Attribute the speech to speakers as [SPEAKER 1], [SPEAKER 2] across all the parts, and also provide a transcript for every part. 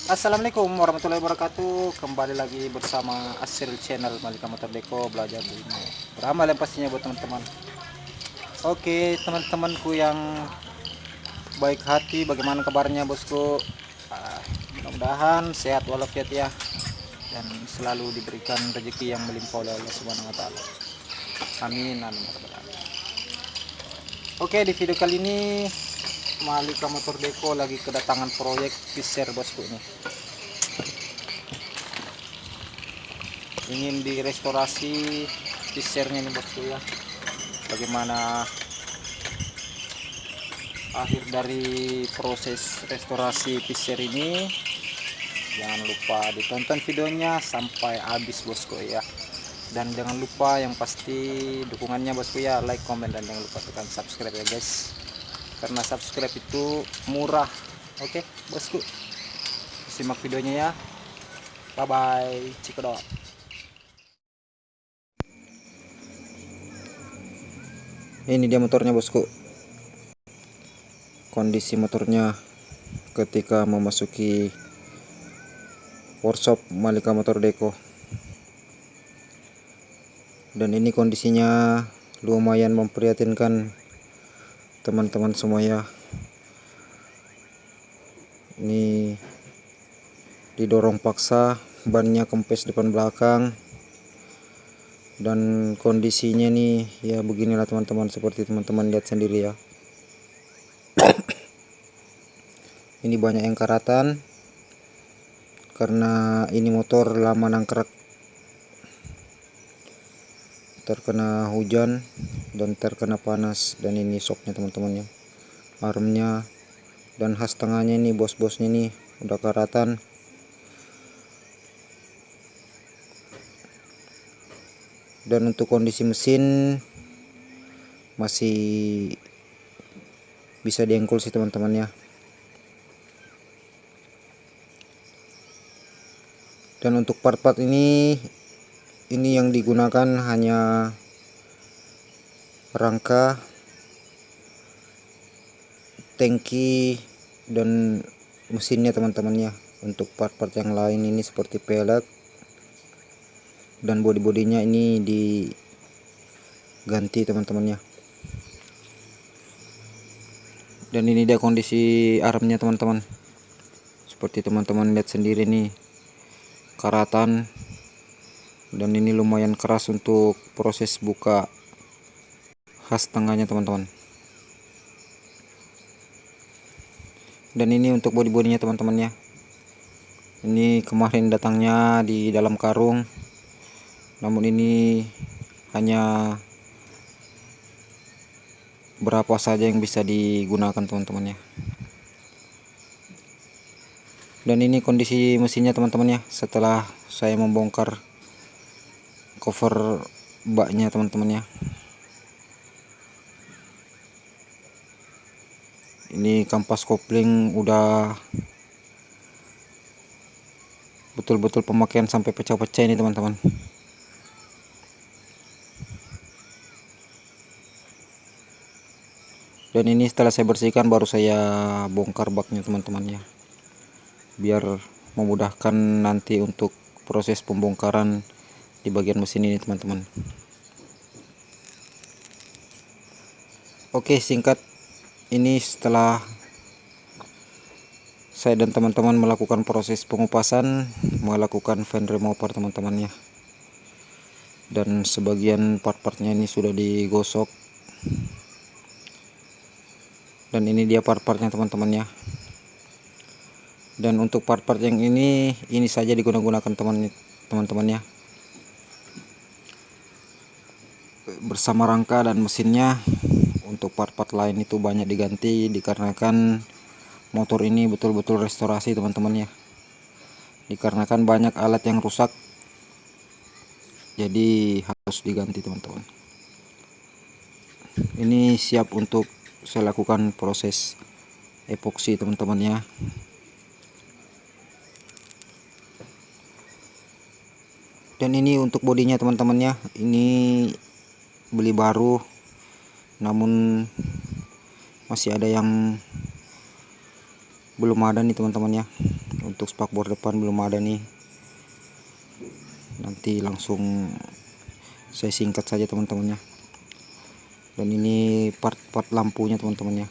[SPEAKER 1] Assalamualaikum warahmatullahi wabarakatuh. Kembali lagi bersama Asir Channel Malika Motor Deko belajar demo. Beramal yang pastinya buat teman-teman. Oke, teman-temanku yang baik hati, bagaimana kabarnya bosku? Mudah-mudahan sehat walafiat ya, dan selalu diberikan rezeki yang melimpah oleh Allah Subhanahu wa taala. Amin amin ya rabbal alamin. Oke, di video kali ini Malika Motor Deko lagi kedatangan proyek Fisher bosku ini. Ingin direstorasi Fishernya nih bosku ya. Bagaimana akhir dari proses restorasi Fisher ini? Jangan lupa ditonton videonya sampai habis bosku ya. Dan jangan lupa yang pasti dukungannya bosku ya, like, komen, dan jangan lupa tekan subscribe ya guys. Karena subscribe itu murah. Oke bosku, simak videonya ya. Bye bye, cikodok. Ini dia motornya bosku. Kondisi motornya ketika memasuki workshop Malika Motor Deko. Dan ini kondisinya lumayan memprihatinkan teman-teman semua ya. Ini didorong paksa, bannya kempes depan belakang, dan kondisinya nih ya beginilah teman-teman, seperti teman-teman lihat sendiri ya. Ini banyak yang karatan karena ini motor lama nangkrak, terkena hujan dan terkena panas. Dan ini shocknya teman-teman ya, armnya dan khas tengahnya ini, bos-bosnya nih udah karatan. Dan untuk kondisi mesin masih bisa diengkul sih teman-teman ya. Dan untuk part-part ini yang digunakan hanya rangka, tangki, dan mesinnya teman-teman ya. Untuk part-part yang lain ini seperti pelek dan bodi-bodinya ini diganti teman-teman ya. Dan ini dia kondisi armnya teman-teman, seperti teman-teman lihat sendiri nih, karatan. Dan ini lumayan keras untuk proses buka khas tengahnya teman-teman. Dan ini untuk bodi-bodinya teman-teman ya. Ini kemarin datangnya di dalam karung, namun ini hanya berapa saja yang bisa digunakan teman-teman ya. Dan ini kondisi mesinnya teman-teman ya, setelah saya membongkar cover baknya teman-teman ya. Ini kampas kopling udah betul-betul pemakaian sampai pecah-pecah ini teman-teman. Dan ini setelah saya bersihkan baru saya bongkar baknya teman-teman ya, biar memudahkan nanti untuk proses pembongkaran di bagian mesin ini teman-teman. Oke, singkat ini setelah saya dan teman-teman melakukan proses pengupasan, melakukan fan remover teman-teman ya. Dan sebagian part-partnya ini sudah digosok. Dan ini dia part-partnya teman-teman ya. Dan untuk part-part yang ini saja digunakan teman-teman ya, bersama rangka dan mesinnya. Untuk part-part lain itu banyak diganti dikarenakan motor ini betul-betul restorasi teman-teman ya, dikarenakan banyak alat yang rusak, jadi harus diganti teman-teman. Ini siap untuk saya lakukan proses epoksi teman-teman ya. Dan ini untuk bodinya teman-teman ya, ini beli baru, namun masih ada yang belum ada nih teman-teman ya. Untuk spakbor depan belum ada nih, nanti langsung saya singkat saja teman-temannya. Dan ini part-part lampunya teman-temannya.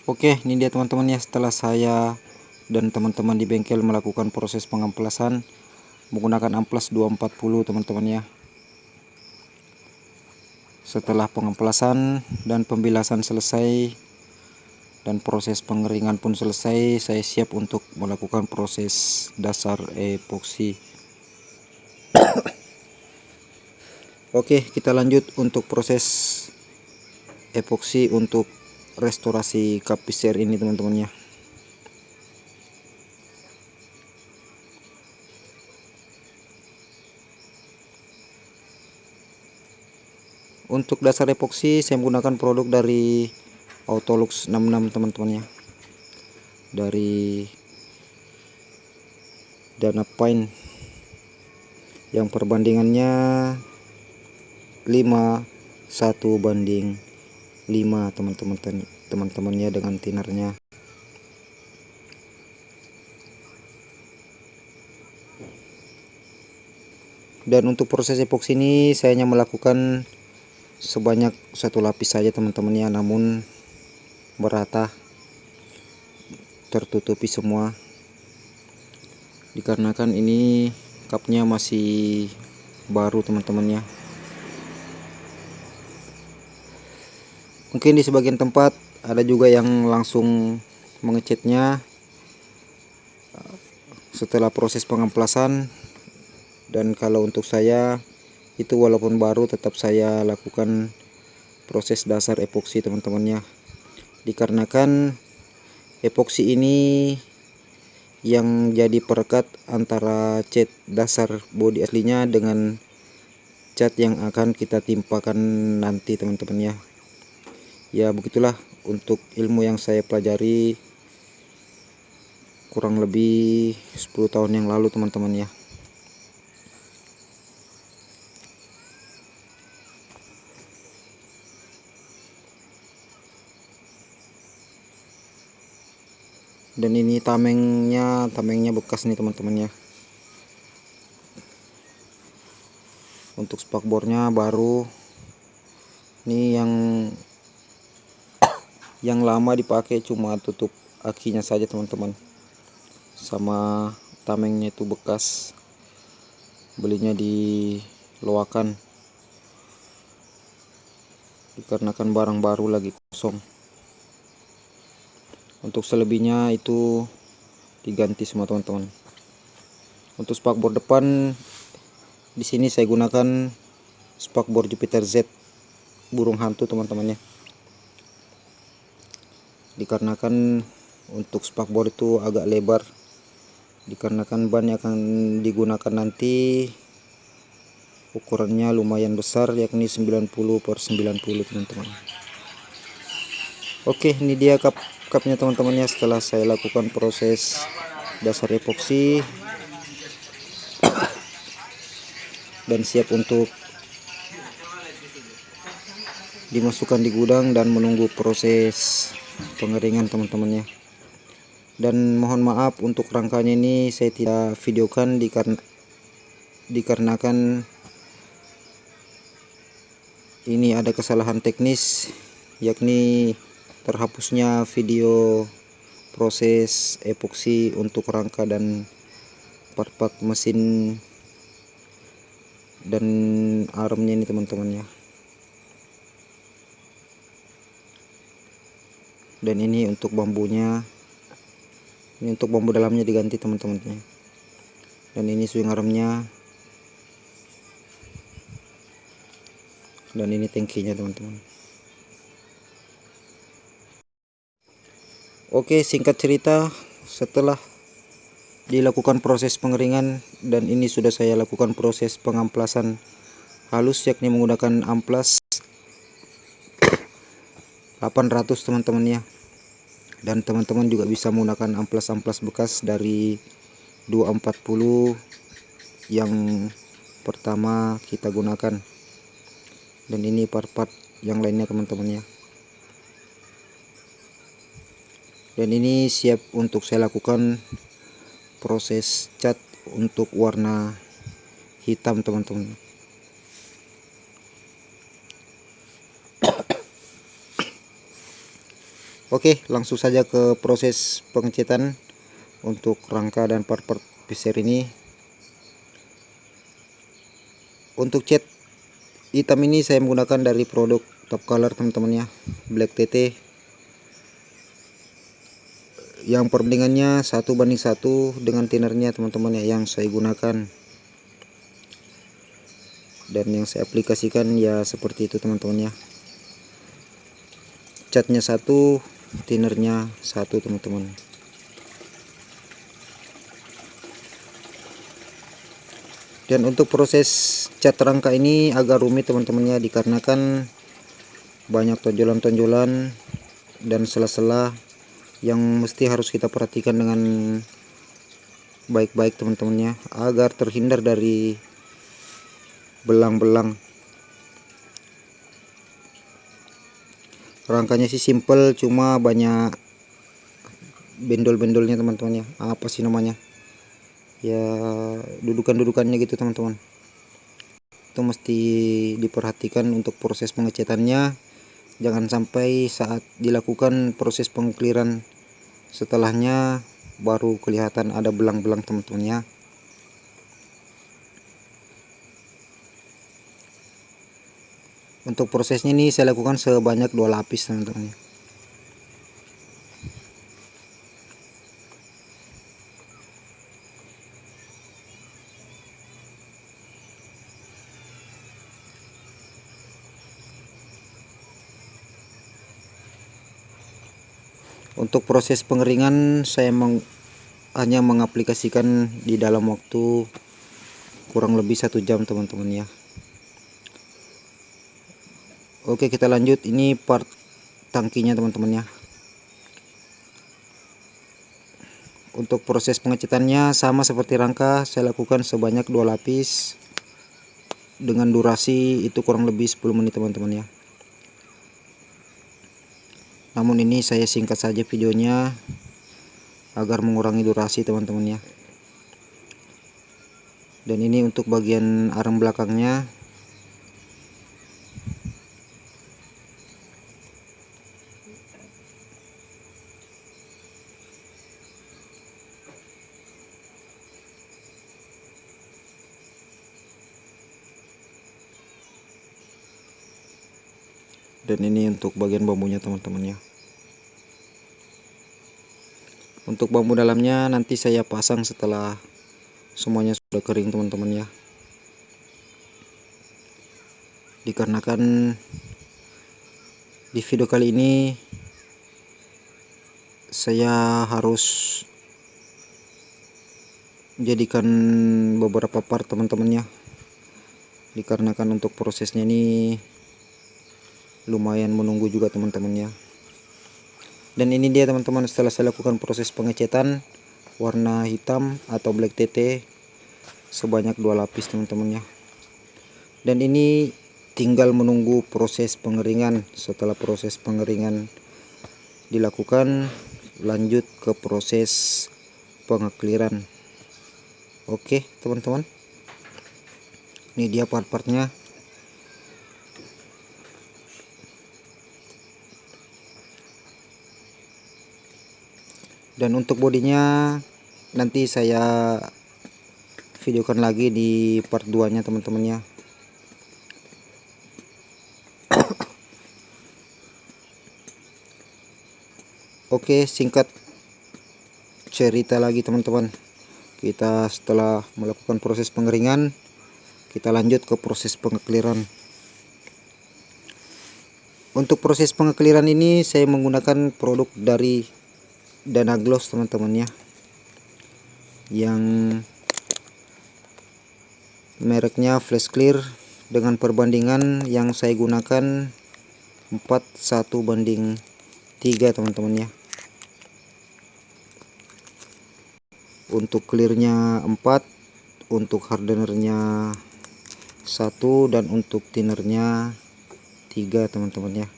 [SPEAKER 1] Oke, ini dia teman-temannya, setelah saya dan teman-teman di bengkel melakukan proses pengamplasan menggunakan amplas 240 teman-teman ya. Setelah pengamplasan dan pembilasan selesai dan proses pengeringan pun selesai, saya siap untuk melakukan proses dasar epoksi. Oke, kita lanjut untuk proses epoksi untuk restorasi kap PCR ini teman-teman ya. Untuk dasar epoksi saya menggunakan produk dari Autolux 66 teman-teman ya, dari Danapine yang perbandingannya 1:5 teman-temannya dengan tinernya. Dan untuk proses epoksi ini saya hanya melakukan sebanyak satu lapis saja teman-teman ya, namun merata tertutupi semua dikarenakan ini cupnya masih baru teman-teman ya. Mungkin di sebagian tempat ada juga yang langsung mengecatnya setelah proses pengamplasan, dan kalau untuk saya itu walaupun baru tetap saya lakukan proses dasar epoksi teman-temannya, dikarenakan epoksi ini yang jadi perekat antara cat dasar bodi aslinya dengan cat yang akan kita timpakan nanti teman-teman ya. Ya begitulah untuk ilmu yang saya pelajari kurang lebih 10 tahun yang lalu teman-teman ya. Dan ini tamengnya bekas nih teman-teman ya. Untuk spakbornya baru. Ini yang lama dipakai cuma tutup akinya saja teman-teman. Sama tamengnya itu bekas. Belinya di Loakan. Dikarenakan barang baru lagi kosong. Untuk selebihnya itu diganti semua teman-teman. Untuk spakbor depan di sini saya gunakan spakbor Jupiter Z burung hantu teman-teman ya. Dikarenakan untuk spakbor itu agak lebar, dikarenakan ban yang akan digunakan nanti ukurannya lumayan besar, yakni 90/90 teman-teman. Oke, ini dia cupnya teman-teman ya, setelah saya lakukan proses dasar epoksi dan siap untuk dimasukkan di gudang dan menunggu proses pengeringan teman-teman ya. Dan mohon maaf untuk rangkanya ini saya tidak videokan dikarenakan ini ada kesalahan teknis, yakni terhapusnya video proses epoksi untuk rangka dan part-part mesin dan armnya ini teman-teman ya. Dan ini untuk bambunya, ini untuk bambu dalamnya diganti teman-teman ya. Dan ini swing armnya, dan ini tangkinya teman-teman. Oke, singkat cerita, setelah dilakukan proses pengeringan dan ini sudah saya lakukan proses pengamplasan halus, yakni menggunakan amplas 800 teman-teman ya. Dan teman-teman juga bisa menggunakan amplas-amplas bekas dari 240 yang pertama kita gunakan. Dan ini part-part yang lainnya teman-teman ya. Dan ini siap untuk saya lakukan proses cat untuk warna hitam teman-teman. Oke, langsung saja ke proses pengecatan untuk rangka dan part-part visir ini. Untuk cat hitam ini saya menggunakan dari produk Top Color teman-teman ya, Black TT, yang perbandingannya 1:1 dengan thinnernya teman-teman ya, yang saya gunakan dan yang saya aplikasikan ya seperti itu teman-teman ya. Catnya 1, thinnernya 1 teman-teman. Dan untuk proses cat rangka ini agak rumit teman-teman ya, dikarenakan banyak tonjolan-tonjolan dan sela-sela yang mesti harus kita perhatikan dengan baik-baik teman-teman ya, agar terhindar dari belang-belang. Rangkanya sih simple, cuma banyak bendol-bendolnya teman-teman ya. Apa sih namanya? Ya dudukan-dudukannya gitu teman-teman. Itu mesti diperhatikan untuk proses pengecatannya. Jangan sampai saat dilakukan proses pengkliran setelahnya baru kelihatan ada belang-belang teman-teman ya. Untuk prosesnya ini saya lakukan sebanyak 2 lapis teman-teman. Untuk proses pengeringan saya hanya mengaplikasikan di dalam waktu kurang lebih 1 jam teman-teman ya. Oke, kita lanjut. Ini part tangkinya teman-teman ya. Untuk proses pengecatannya sama seperti rangka, saya lakukan sebanyak 2 lapis dengan durasi itu kurang lebih 10 menit teman-teman ya. Namun ini saya singkat saja videonya agar mengurangi durasi teman-teman ya. Dan ini untuk bagian arang belakangnya. Dan ini untuk bagian bambunya teman-teman ya. Untuk bambu dalamnya nanti saya pasang setelah semuanya sudah kering teman-teman ya. Dikarenakan di video kali ini saya harus jadikan beberapa part teman-teman ya. Dikarenakan untuk prosesnya ini lumayan menunggu juga teman-teman ya. Dan ini dia teman-teman, setelah saya lakukan proses pengecatan warna hitam atau Black TT sebanyak 2 lapis teman-teman ya. Dan ini tinggal menunggu proses pengeringan. Setelah proses pengeringan dilakukan, lanjut ke proses pengekliran. Oke teman-teman, ini dia part-partnya. Dan untuk bodinya nanti saya videokan lagi di part 2 nya teman-teman ya. Oke, singkat cerita lagi teman-teman, kita setelah melakukan proses pengeringan, kita lanjut ke proses pengekliran. Untuk proses pengekliran ini saya menggunakan produk dari Danagloss teman-teman ya, yang mereknya Flash Clear, dengan perbandingan yang saya gunakan 41:3 teman-teman ya. Untuk clearnya 4, untuk hardenernya 1, dan untuk thinnernya 3 teman-teman ya.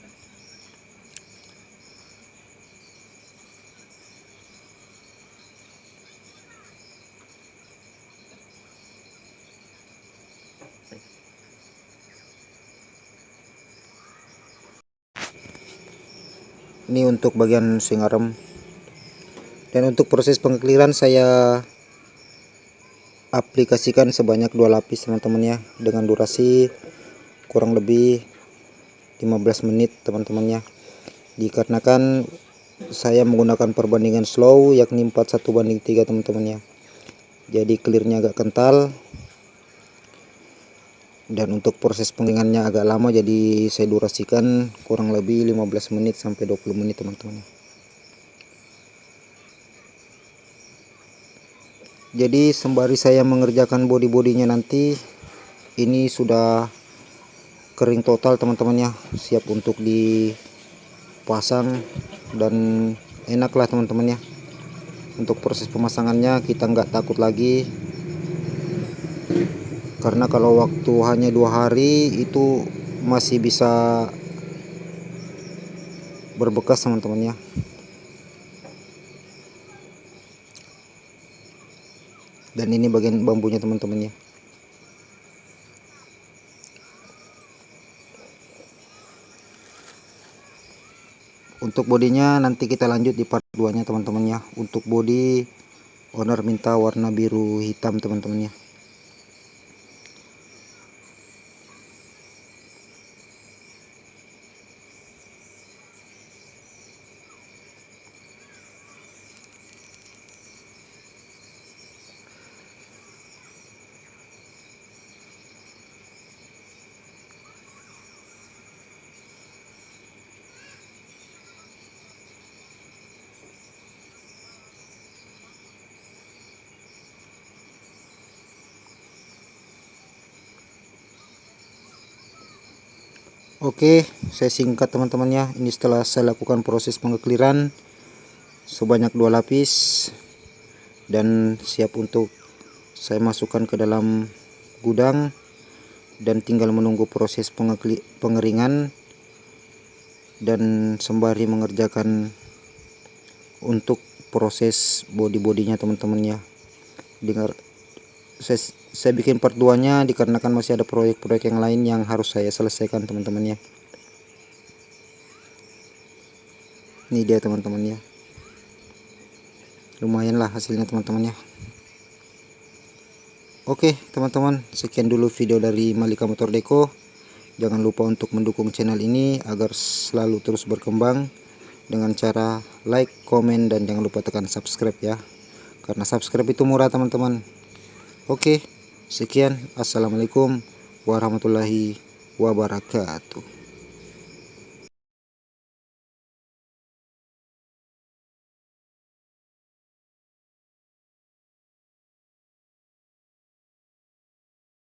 [SPEAKER 1] Ini untuk bagian swing arm. Dan untuk proses pengekliran saya aplikasikan sebanyak 2 lapis teman-teman ya, dengan durasi kurang lebih 15 menit teman-teman ya. Dikarenakan saya menggunakan perbandingan slow yakni 41:3 teman-teman ya. Jadi clearnya agak kental. Dan untuk proses pengeringannya agak lama, jadi saya durasikan kurang lebih 15 menit sampai 20 menit teman-teman. Jadi sembari saya mengerjakan body-bodinya nanti, ini sudah kering total teman-teman ya, siap untuk dipasang dan enak lah teman-teman ya. Untuk proses pemasangannya kita nggak takut lagi, karena kalau waktu hanya 2 hari itu masih bisa berbekas teman-teman ya. Dan ini bagian bambunya teman-teman ya. Untuk bodinya nanti kita lanjut di part 2 nya teman-teman ya. Untuk body owner minta warna biru hitam teman-teman ya. Oke, saya singkat teman-teman ya. Ini setelah saya lakukan proses pengekliran sebanyak 2 lapis dan siap untuk saya masukkan ke dalam gudang dan tinggal menunggu proses pengeringan dan sembari mengerjakan untuk proses body-bodinya teman-teman ya. Dengar, saya bikin part 2 nya dikarenakan masih ada proyek-proyek yang lain yang harus saya selesaikan teman-teman ya. Ini dia teman-teman ya, lumayan lah hasilnya teman-teman ya. Oke teman-teman, sekian dulu video dari Malika Motor Deco. Jangan lupa untuk mendukung channel ini agar selalu terus berkembang dengan cara like, komen, dan jangan lupa tekan subscribe ya, karena subscribe itu murah teman-teman. Oke, sekian, assalamualaikum warahmatullahi wabarakatuh.